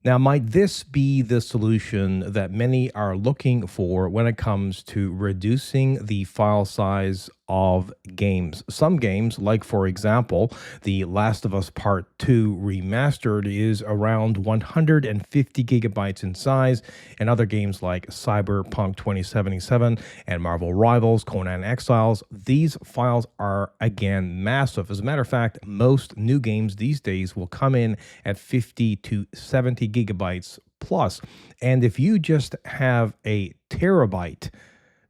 Now, might this be the solution that many are looking for when it comes to reducing the file size of games? Some games, like for example, The Last of Us Part 2 Remastered, is around 150 gigabytes in size, and other games like Cyberpunk 2077 and Marvel Rivals, Conan Exiles, these files are again massive. As a matter of fact, most new games these days will come in at 50 to 70 gigabytes plus. And if you just have a terabyte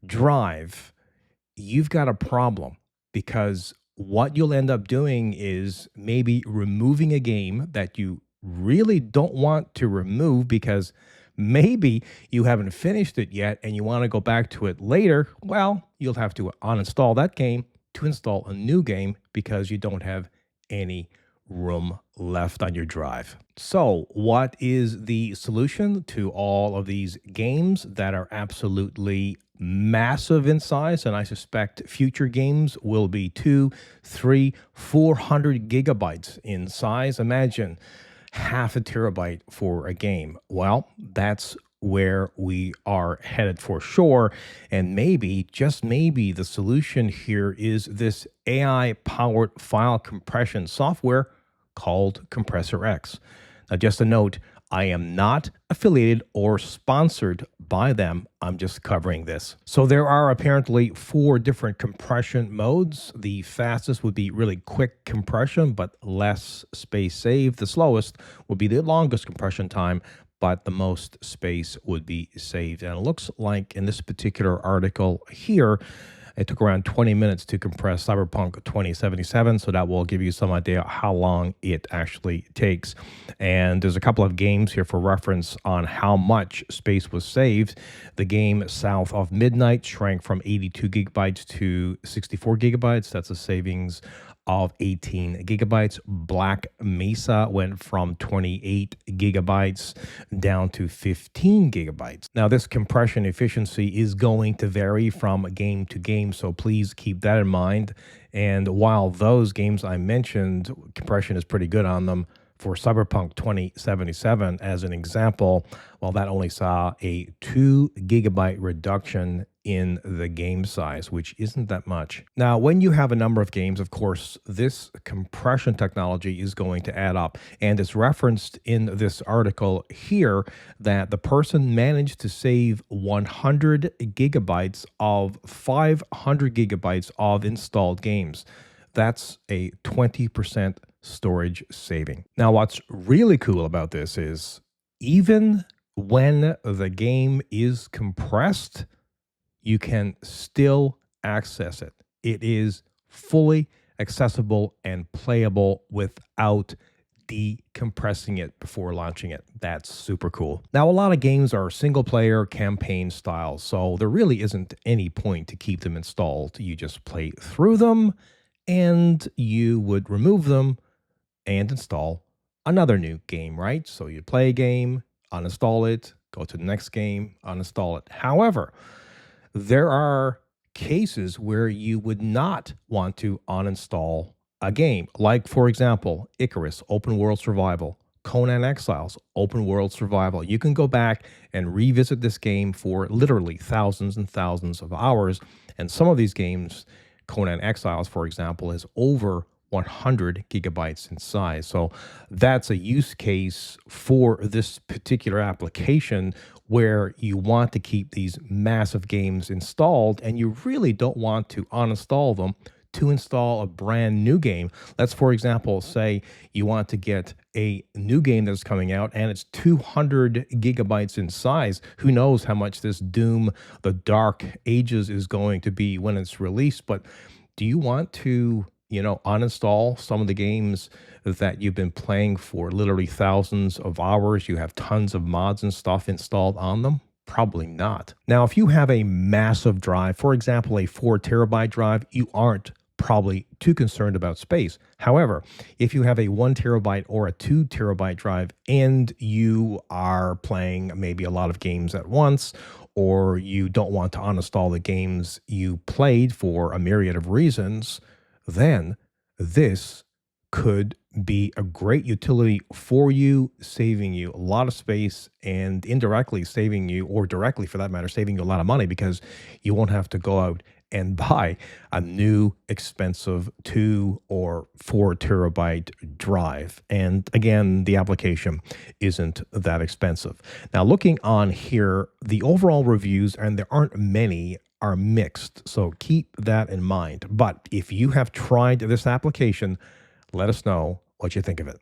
drive, you've got a problem, because what you'll end up doing is maybe removing a game that you really don't want to remove because maybe you haven't finished it yet and you want to go back to it later. Well, you'll have to uninstall that game to install a new game because you don't have any room left on your drive. So, what is the solution to all of these games that are absolutely massive in size? And I suspect future games will be 2, 3, 400 gigabytes in size. Imagine half a terabyte for a game. Well, that's where we are headed for sure. And maybe, just maybe, the solution here is this AI powered file compression software called CompressorX. Now, just a note, I am not affiliated or sponsored by them. I'm just covering this. So there are apparently 4 different compression modes. The fastest would be really quick compression, but less space saved. The slowest would be the longest compression time, but the most space would be saved. And it looks like in this particular article here, it took around 20 minutes to compress Cyberpunk 2077, so that will give you some idea how long it actually takes. And there's a couple of games here for reference on how much space was saved. The game South of Midnight shrank from 82 gigabytes to 64 gigabytes. That's a savings of 18 gigabytes. Black Mesa went from 28 gigabytes down to 15 gigabytes. Now, this compression efficiency is going to vary from game to game, so please keep that in mind. And while those games I mentioned, compression is pretty good on them, for Cyberpunk 2077, as an example, well, that only saw a 2 gigabyte reduction in the game size, which isn't that much. Now, when you have a number of games, of course, this compression technology is going to add up. And it's referenced in this article here that the person managed to save 100 gigabytes of 500 gigabytes of installed games. That's a 20% storage saving. Now, what's really cool about this is even when the game is compressed, you can still access it. It is fully accessible and playable without decompressing it before launching it. That's super cool. Now, a lot of games are single player campaign style, so there really isn't any point to keep them installed. You just play through them and you would remove them and install another new game, right? So you play a game, uninstall it, go to the next game, uninstall it. However, there are cases where you would not want to uninstall a game, like, for example, Icarus, open world survival, Conan Exiles, open world survival. You can go back and revisit this game for literally thousands and thousands of hours. And some of these games, Conan Exiles, for example, is over 100 gigabytes in size. So that's a use case for this particular application where you want to keep these massive games installed and you really don't want to uninstall them to install a brand new game. Let's, for example, say you want to get a new game that's coming out and it's 200 gigabytes in size. Who knows how much this Doom, the Dark Ages, is going to be when it's released, but do you want to uninstall some of the games that you've been playing for literally thousands of hours? You have tons of mods and stuff installed on them? Probably not. Now, if you have a massive drive, for example, a 4 terabyte drive, you aren't probably too concerned about space. However, if you have a 1 terabyte or a 2 terabyte drive and you are playing maybe a lot of games at once, or you don't want to uninstall the games you played for a myriad of reasons, then this could be a great utility for you, saving you a lot of space and indirectly saving you, or directly for that matter, saving you a lot of money because you won't have to go out and buy a new expensive 2 or 4 terabyte drive. And again, the application isn't that expensive. Now, looking on here, the overall reviews, and there aren't many, are mixed. So keep that in mind. But if you have tried this application, let us know what you think of it.